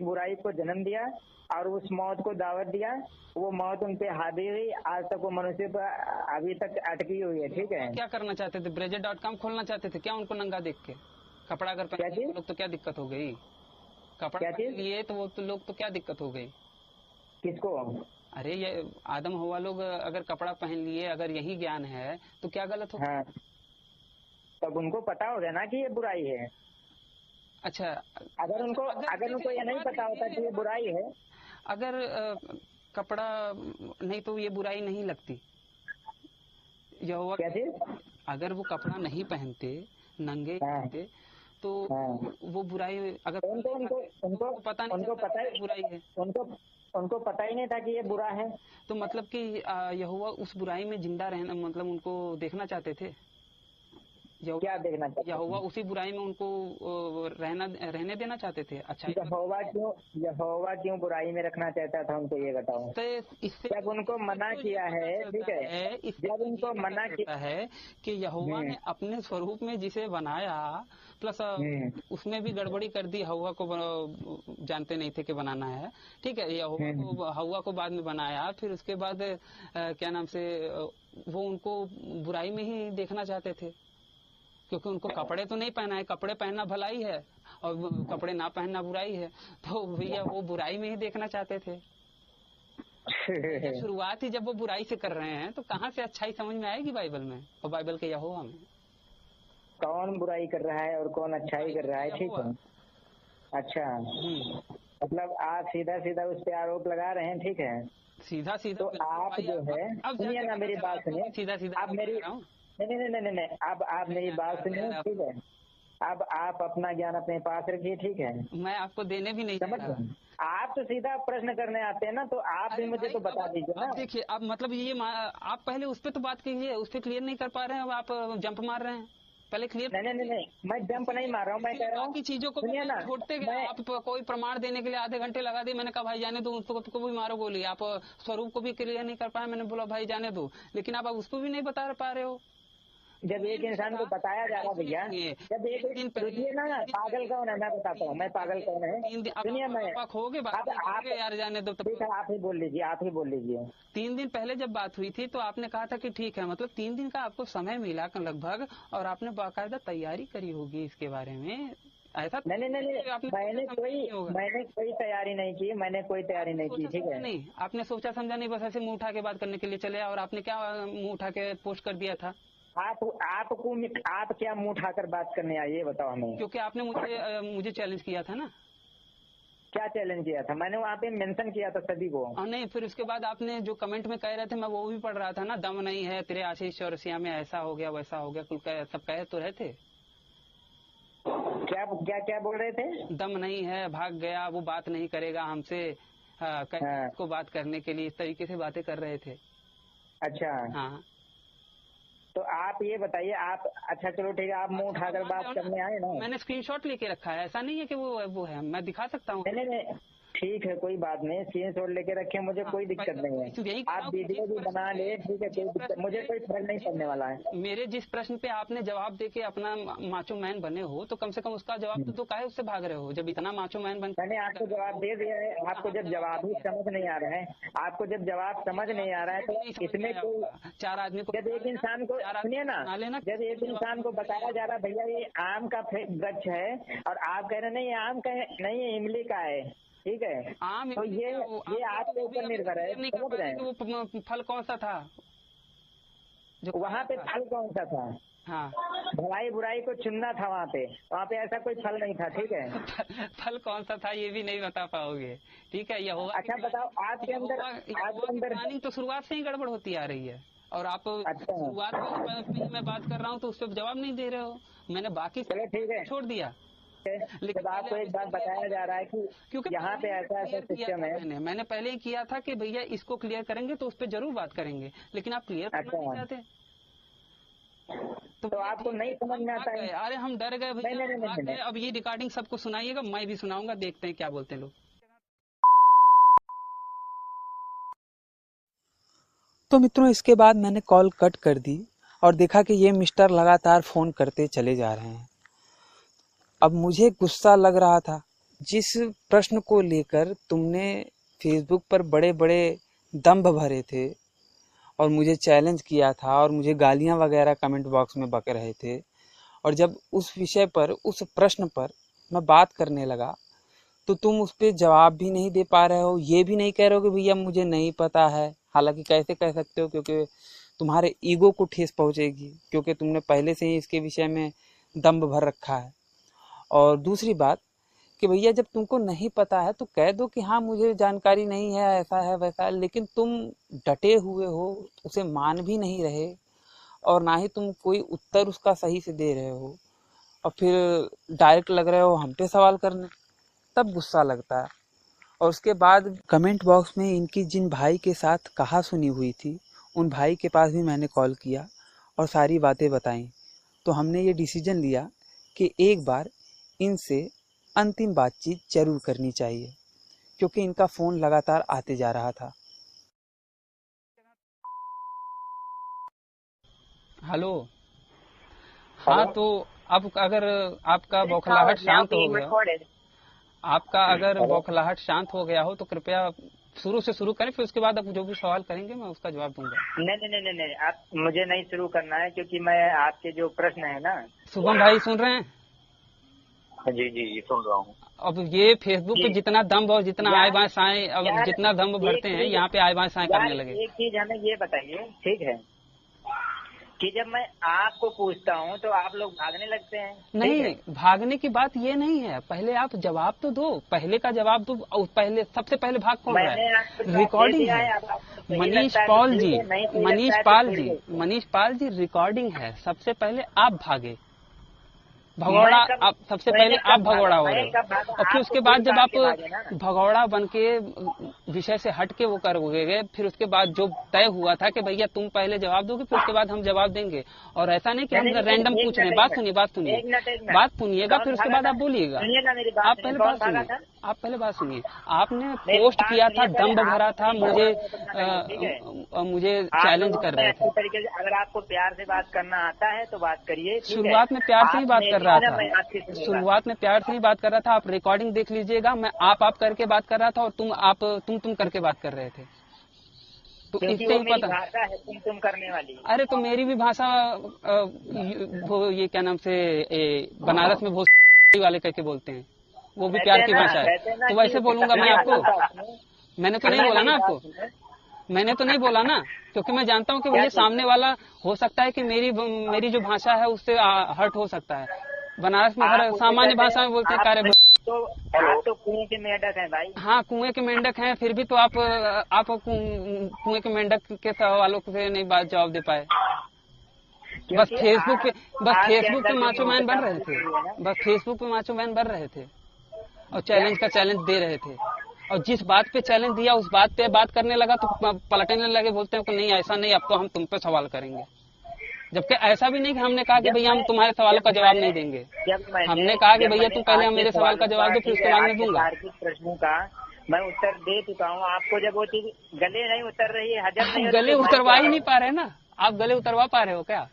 बुराई को जन्म दिया और उस मौत को दावत दिया, वो मौत उन पे हावी हुई, आज तक वो मनुष्य पर अभी तक अटकी हुई है, ठीक है। क्या करना चाहते थे? Bridget.com खोलना चाहते थे क्या उनको नंगा देख के? कपड़ा अगर पहन लोग तो क्या दिक्कत हो गई? कपड़ा पहन लिए तो वो तो लोग तो क्या दिक्कत हो गई? किसको? अरे ये आदम हवा लोग अगर कपड़ा पहन लिए, अगर यही ज्ञान है तो क्या गलत हो? हाँ, तब उनको पता होगा ना कि ये बुराई है। अच्छा, अगर उनको ये नहीं पता होता कि ये बुराई है, अगर कपड़ा नहीं तो ये बुराई नहीं लगती। यहोवा अगर वो कपड़ा नहीं पहनते, नंगे रहते, तो वो बुराई अगर उनको पता ही बुराई है, उनको पता ही नहीं था कि ये बुरा है। तो मतलब कि यहोवा उस बुराई में जिंदा रहना, मतलब उनको देखना चाहते थे। क्या देखना चाहते यहोवा उसी बुराई में उनको रहने देना चाहते थे। अच्छा, यहोवा क्यों बुराई में रखना चाहता था उनको, ये बताओ। इससे जब उनको मना किया है, ठीक है, जब उनको मना किया है कि यहोवा ने अपने स्वरूप में जिसे बनाया, प्लस उसमें भी गड़बड़ी कर दी, हवा को जानते नहीं थे कि बनाना है, ठीक है, हवा को बाद में बनाया, फिर उसके बाद क्या नाम से वो उनको बुराई में ही देखना चाहते थे, क्योंकि उनको कपड़े तो नहीं पहना है, कपड़े पहनना भलाई है और कपड़े ना पहनना बुराई है, तो भैया वो बुराई में ही देखना चाहते थे। शुरुआत ही जब वो बुराई से कर रहे हैं तो कहाँ से अच्छाई समझ में आएगी बाइबल में और बाइबल के यहोवा में? कौन बुराई कर रहा है और कौन अच्छाई कर रहा है, ठीक है। अच्छा, मतलब आप सीधा सीधा उस पर आरोप लगा रहे हैं, ठीक है, सीधा सीधा। तो आप जो है, सुनिए ना मेरी बात सुनिए, सीधा सीधा आप मेरी नहीं, अब आप मेरी बात सुनिए, ठीक है। अब आप अपना ज्ञान अपने पास रखिए, ठीक है, मैं आपको देने भी नहीं समझ। आप तो सीधा प्रश्न करने आते हैं ना, तो आप भी मुझे तो बता दीजिए ना। देखिए, अब मतलब ये आप पहले उस पर तो बात कीजिए, उस पर क्लियर नहीं कर पा रहे हैं, अब आप जंप मार रहे हैं, पहले क्लियर। नहीं, मैं जंप नहीं मार रहा हूँ, मैं कह रहा हूँ बाकी चीजों को छोड़ते गए, आप कोई प्रमाण देने के लिए आधे घंटे लगा दिए, मैंने कहा भाई जाने दो, उसको भी मारो गोली, आप स्वरूप को भी क्लियर नहीं कर पाए, मैंने बोला भाई जाने दो, लेकिन आप उसको भी नहीं बता पा रहे हो। जब एक इंसान को बताया जा रहा भैया, जब एक दिन रुकिए ना, पागल कौन है मैं बताता हूँ, मैं पागल कौन है, सुनिए, मैं आप यार जाने दो, आप ही बोल लीजिए, आप ही बोल लीजिए। 3 दिन पहले जब बात हुई थी तो आपने कहा था कि ठीक है, मतलब 3 दिन का आपको समय मिला लगभग, और आपने बाकायदा तैयारी करी होगी इसके बारे में, ऐसा? नहीं, मैंने कोई तैयारी नहीं की, मैंने कोई तैयारी नहीं की, ठीक है। नहीं, आपने सोचा समझा नहीं, बस ऐसे मुंह उठा के बात करने के लिए चले, और आपने क्या मुंह उठा के पोस्ट कर दिया था? आप क्या मुंह उठाकर बात करने आए, ये बताओ हमें। क्योंकि आपने मुझे चैलेंज किया था ना। क्या चैलेंज किया था? मैंने वहाँ पे मेंशन किया था सभी को। नहीं, फिर उसके बाद आपने जो कमेंट में कह रहे थे, मैं वो भी पढ़ रहा था ना, दम नहीं है तेरे आशीष चौरसिया में, ऐसा हो गया वैसा हो गया, कुल सब कहे तो रहे थे। क्या बोल रहे थे? दम नहीं है, भाग गया, वो बात नहीं करेगा हमसे, को बात करने के लिए इस तरीके से बातें कर रहे थे। अच्छा, हाँ, तो आप ये बताइए, आप अच्छा चलो ठीक है, आप मुंह उठाकर बात करने आए ना। मैंने स्क्रीनशॉट लेके रखा है, ऐसा नहीं है कि वो है, मैं दिखा सकता हूँ। नहीं, ठीक है, कोई बात नहीं, स्क्रीनशॉट लेके रखे, मुझे कोई दिक्कत नहीं है, आप वीडियो भी बना ले, ठीक है, मुझे कोई फर्क नहीं पड़ने वाला है। मेरे जिस प्रश्न पे आपने जवाब देके अपना माचो मैन बने हो, तो कम से कम उसका जवाब तो काहे उससे भाग रहे हो, जब इतना माचो मैन बन। मैंने आपको जवाब दे दिया है, आपको जब जवाब ही समझ नहीं आ रहा है, आपको जब जवाब समझ नहीं आ रहा है, तो इसमें कोई 4 आदमी को, जब एक इंसान को, सुनिए ना, जब एक इंसान को बताया जा रहा भैया ये आम का वृक्ष है, और आप कह रहे नहीं आम का है, नहीं ये इमली का है, ठीक है, तो ये आपके ऊपर निर्भर है, समझ रहे हैं? वो फल कौन सा था जो वहाँ पे फल कौन सा था? हाँ, भलाई बुराई को चुनना था, वहाँ पे ऐसा कोई फल नहीं था, ठीक है। फल कौन सा था ये भी नहीं बता पाओगे, ठीक है, यह होगा। अच्छा बताओ, आपके अंदर तो शुरुआत से ही गड़बड़ होती आ रही है, और आप शुरुआत में बात कर रहा हूँ तो उस पर जवाब नहीं दे रहे हो, मैंने बाकी चलो ठीक है छोड़ दिया। लेकिन आपको एक बात बताया जा रहा है कि क्योंकि यहाँ पे ऐसा सिस्टम है, मैंने पहले ही किया था कि भैया इसको क्लियर करेंगे तो उस पर जरूर बात करेंगे, लेकिन आप क्लियर करना नहीं चाहते, तो आपको नहीं समझ में आता है। अरे हम डर गए भैया, अब ये रिकॉर्डिंग सबको सुनाइएगा, मैं भी सुनाऊंगा, देखते हैं क्या बोलते हैं लोग। तो मित्रों, इसके बाद मैंने कॉल कट कर दी और देखा कि ये मिस्टर लगातार फ़ोन करते चले जा रहे हैं। अब मुझे गुस्सा लग रहा था, जिस प्रश्न को लेकर तुमने फेसबुक पर बड़े बड़े दंभ भरे थे और मुझे चैलेंज किया था और मुझे गालियां वगैरह कमेंट बॉक्स में बक रहे थे, और जब उस विषय पर, उस प्रश्न पर मैं बात करने लगा तो तुम उस पर जवाब भी नहीं दे पा रहे हो, ये भी नहीं कह रहे हो कि भैया मुझे नहीं पता है। हालांकि कैसे कह सकते हो, क्योंकि तुम्हारे ईगो को ठेस पहुंचेगी, क्योंकि तुमने पहले से ही इसके विषय में दंभ भर रखा है। और दूसरी बात कि भैया जब तुमको नहीं पता है तो कह दो कि हाँ मुझे जानकारी नहीं है, ऐसा है वैसा है, लेकिन तुम डटे हुए हो, उसे मान भी नहीं रहे और ना ही तुम कोई उत्तर उसका सही से दे रहे हो, और फिर डायरेक्ट लग रहे हो हम पे सवाल करने, तब गुस्सा लगता है। और उसके बाद कमेंट बॉक्स में इनकी जिन भाई के साथ कहा सुनी हुई थी, उन भाई के पास भी मैंने कॉल किया और सारी बातें बताई, तो हमने ये डिसीजन लिया कि एक बार इनसे अंतिम बातचीत जरूर करनी चाहिए, क्योंकि इनका फ़ोन लगातार आते जा रहा था। हेलो। हाँ, तो अब अगर आपका बौखलाहट शांत हो गया, आपका अगर बौखलाहट शांत हो गया हो तो कृपया शुरू से शुरू करें, फिर उसके बाद आप जो भी सवाल करेंगे मैं उसका जवाब दूंगा। नहीं, आप मुझे नहीं शुरू करना है, क्योंकि मैं आपके जो प्रश्न है ना। शुभम भाई सुन रहे हैं? जी सुन रहा हूँ। अब ये फेसबुक पे जितना दम्भ और जितना आय बाय साएं, अब जितना दम्भ भरते हैं यहाँ पे आय बाय साएं करने लगे। एक चीज हमें ये बताइए, ठीक है, कि जब मैं आपको पूछता हूँ तो आप लोग भागने लगते हैं। नहीं, भागने की बात ये नहीं है, पहले आप जवाब तो दो, पहले का जवाब दो। पहले सबसे पहले भाग कौन रहा है? रिकॉर्डिंग है। मनीष पाल जी रिकॉर्डिंग है। सबसे पहले आप भागे भगौड़ा, आप सबसे पहले आप भगौड़ा हो रहे हो, और फिर उसके बाद जब आप भगौड़ा बन के विषय से हट के वो करोगे, फिर उसके बाद जो तय हुआ था कि भैया तुम पहले जवाब दोगे, फिर उसके बाद हम जवाब देंगे। और ऐसा नहीं कि हम रैंडम पूछ रहे हैं। बात सुनिएगा, फिर उसके बाद आप बोलिएगा। आप पहले बात सुनिए। आपने पोस्ट किया था, दम्भ भरा था, मुझे चैलेंज कर रहे थे। अगर आपको प्यार से बात करना आता है तो बात करिए। शुरुआत में प्यार से ही बात कर रहा था, आप रिकॉर्डिंग देख लीजिएगा। मैं आप करके बात कर रहा था और तुम करके बात कर रहे थे। तो इससे ही पता भाषा है तुम करने वाली। अरे तो मेरी भी भाषा वो ये क्या नाम से बनारस में भोसड़ी वाले करके बोलते हैं, वो भी प्यार की भाषा है। तो वैसे बोलूंगा मैं आपको? मैंने तो नहीं बोला ना आपको, मैंने तो नहीं बोला ना, क्योंकि मैं जानता हूँ कि मुझे सामने वाला हो सकता है कि मेरी जो भाषा है उससे हर्ट हो सकता है। बनारस में हर सामान्य भाषा में बोलते हैं कार्य। तो कुएं के मेंढक हैं भाई। हाँ, कुएं के मेंढक हैं, फिर भी तो आप कुएं के मेंढक के सवालों से नहीं बात जवाब दे पाए। बस फेसबुक पे माचो मैन बन रहे थे, और चैलेंज का चैलेंज दे रहे थे। और जिस बात पे चैलेंज दिया उस बात पे बात करने लगा तो पलटने लगे, बोलते हैं कि नहीं ऐसा नहीं, अब तो हम तुम पे सवाल करेंगे। जबकि ऐसा भी नहीं कि हमने कहा कि भैया हम तुम्हारे सवालों का जवाब नहीं देंगे। हमने कहा कि भैया तुम पहले मेरे सवाल का जवाब दो, फिर उसके बाद मैं दूंगा। प्रश्नों का मैं उत्तर दे चुका हूँ आपको। जब वो चीज गले नहीं उतर रही है, हजम नहीं, गले उतरवा ही नहीं पा रहे ना आप? गले उतरवा पा रहे हो क्या?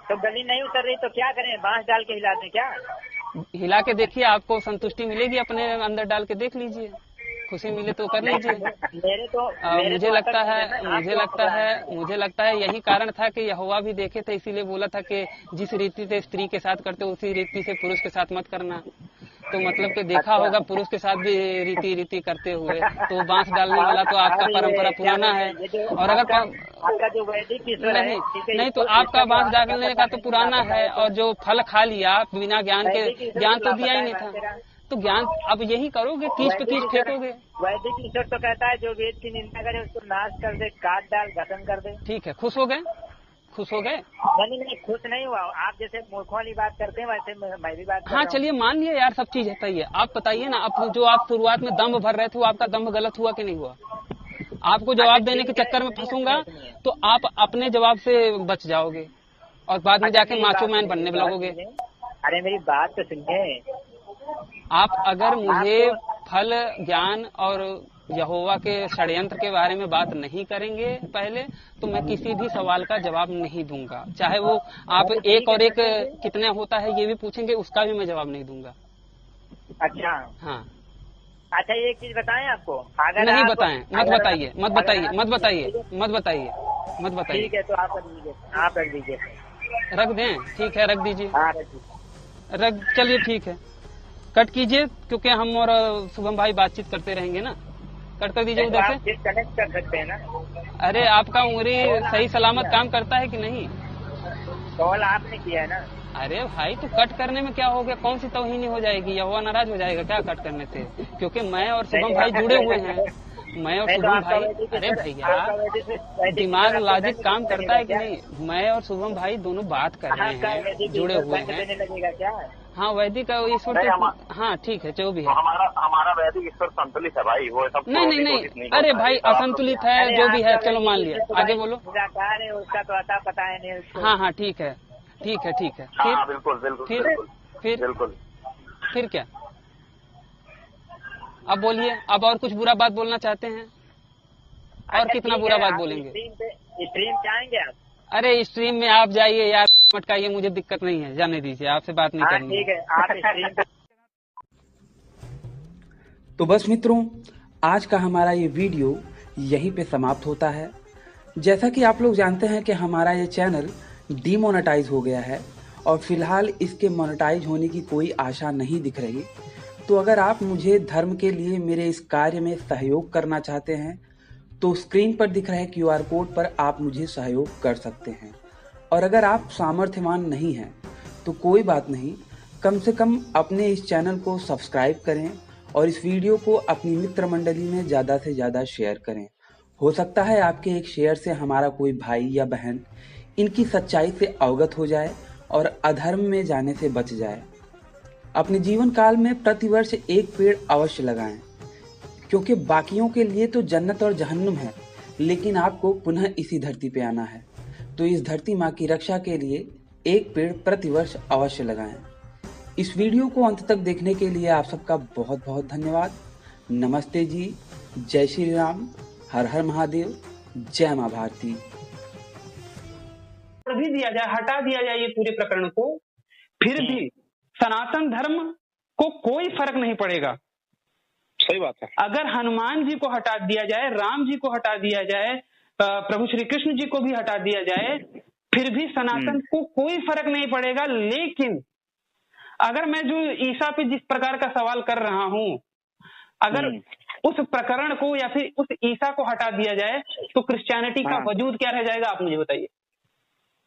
तो गली नहीं उतर रही तो क्या करें? बांस डाल के हिला दें क्या? हिला के देखिए, आपको संतुष्टि मिलेगी, अपने अंदर डाल के देख लीजिए, खुशी मिले तो कर लीजिए। मुझे लगता है यही कारण था कि यहोवा भी देखे थे, इसीलिए बोला था कि जिस रीति से स्त्री के साथ करते उसी रीति से पुरुष के साथ मत करना। तो मतलब कि देखा होगा पुरुष के साथ भी रीति करते हुए, तो बांस डालने वाला तो आपका परंपरा पुराना है। और अगर आपका जो वैदिक नहीं तो आपका बांस डालने का तो पुराना है, और जो फल खा लिया बिना ज्ञान के, ज्ञान तो दिया ही नहीं था। तो ज्ञान अब यही करोगे, कीच पे कीच फेंकोगे। वैदिक ईश्वर तो कहता है जो वेद की निंदा करे उसको नाश कर दे, काट डाल, घसन कर दे। ठीक है, खुश हो गए? नहीं, खुश नहीं हुआ। आप जैसे मूर्खों वाली बात करते हैं वैसे मैं भी बात। हाँ चलिए मान लिया यार, सब चीज है। आप बताइए ना, अब जो आप शुरुआत में दम्भ भर रहे थे वो आपका दम्भ गलत हुआ कि नहीं हुआ? आपको जवाब देने के चक्कर में फंसूंगा तो आप अपने जवाब से बच जाओगे और बाद में जाके माचो मैन बनने लगोगे। अरे मेरी बात तो सुनिए। आप अगर मुझे फल, ज्ञान और यहोवा के षड्यंत्र के बारे में बात नहीं करेंगे पहले, तो मैं किसी भी सवाल का जवाब नहीं दूंगा। चाहे वो आप एक और एक कितने होता है ये भी पूछेंगे, उसका भी मैं जवाब नहीं दूंगा। अच्छा हाँ, अच्छा एक चीज बताएं आपको? अगर नहीं बताएं, मत बताइए। ठीक है, तो आप रख दीजिए। रख दें? ठीक है, रख दीजिए। हाँ चलिए ठीक है, कट कीजिए, क्योंकि हम और शुभम भाई बातचीत करते रहेंगे ना। कट कर दीजिए उधर से। कनेक्ट कर सकते हैं ना? अरे आपका उंगली सही सलामत काम करता है कि नहीं? कॉल आपने किया है ना? अरे भाई तो कट करने में क्या हो गया? कौन सी तौहीनी हो जाएगी? यहोवा नाराज हो जाएगा क्या कट करने से? क्योंकि मैं और शुभम भाई जुड़े हुए हैं। मैं और शुभम भाई, अरे भैया दिमाग लॉजिक काम करता है कि नहीं? मैं और शुभम भाई दोनों बात कर रहे हैं, जुड़े हुए हैं। हाँ वैदिक ईश्वर तो हाँ ठीक है, जो भी है। हमारा वैदिक ईश्वर संतुलित है भाई, वो सब नहीं। अरे भाई असंतुलित है, जो भी है, चलो मान लिया। आगे बोलो। उसका तो आता पता है नहीं। हाँ ठीक है, ठीक है ठीक है। हाँ बिल्कुल बिल्कुल बिल्कुल। फिर क्या, अब बोलिए, अब और कुछ बुरा बात बोलना चाहते हैं? और कितना बुरा बात बोलेंगे? स्ट्रीम पे आएंगे आप? अरे स्ट्रीम में आप जाइए यार, मटकाइए, मुझे दिक्कत नहीं है, जाने दीजिए, आपसे बात नहीं करनी। ठीक है, आप स्ट्रीम पे। तो बस मित्रों, आज का हमारा ये वीडियो यहीं पे समाप्त होता है। जैसा कि आप लोग जानते हैं कि हमारा ये चैनल डीमोनेटाइज हो गया है और फिलहाल इसके मोनेटाइज होने की कोई आशा नहीं दिख रही। तो अगर आप मुझे धर्म के लिए मेरे इस कार्य में सहयोग करना चाहते हैं तो स्क्रीन पर दिख रहे QR कोड पर आप मुझे सहयोग कर सकते हैं। और अगर आप सामर्थ्यवान नहीं हैं तो कोई बात नहीं, कम से कम अपने इस चैनल को सब्सक्राइब करें और इस वीडियो को अपनी मित्र मंडली में ज़्यादा से ज़्यादा शेयर करें। हो सकता है आपके एक शेयर से हमारा कोई भाई या बहन इनकी सच्चाई से अवगत हो जाए और अधर्म में जाने से बच जाए। अपने जीवन काल में प्रतिवर्ष एक पेड़ अवश्य लगाएं, क्योंकि बाकियों के लिए तो जन्नत और जहन्नुम है, लेकिन आपको पुनः इसी धरती पे आना है। तो इस धरती माँ की रक्षा के लिए एक पेड़ प्रतिवर्ष अवश्य लगाएं। इस वीडियो को अंत तक देखने के लिए आप सबका बहुत बहुत धन्यवाद। नमस्ते जी, जय श्री राम, हर हर महादेव, जय माँ भारती। भी दिया जाए, हटा दिया जाए ये पूरे प्रकरण को, फिर भी सनातन धर्म को कोई फर्क नहीं पड़ेगा। सही बात है। अगर हनुमान जी को हटा दिया जाए, राम जी को हटा दिया जाए, प्रभु श्री कृष्ण जी को भी हटा दिया जाए, फिर भी सनातन को कोई फर्क नहीं पड़ेगा। लेकिन अगर मैं जो ईसा पे जिस प्रकार का सवाल कर रहा हूं, अगर उस प्रकरण को या फिर उस ईसा को हटा दिया जाए तो क्रिश्चियनिटी का वजूद क्या रह जाएगा, आप मुझे बताइए।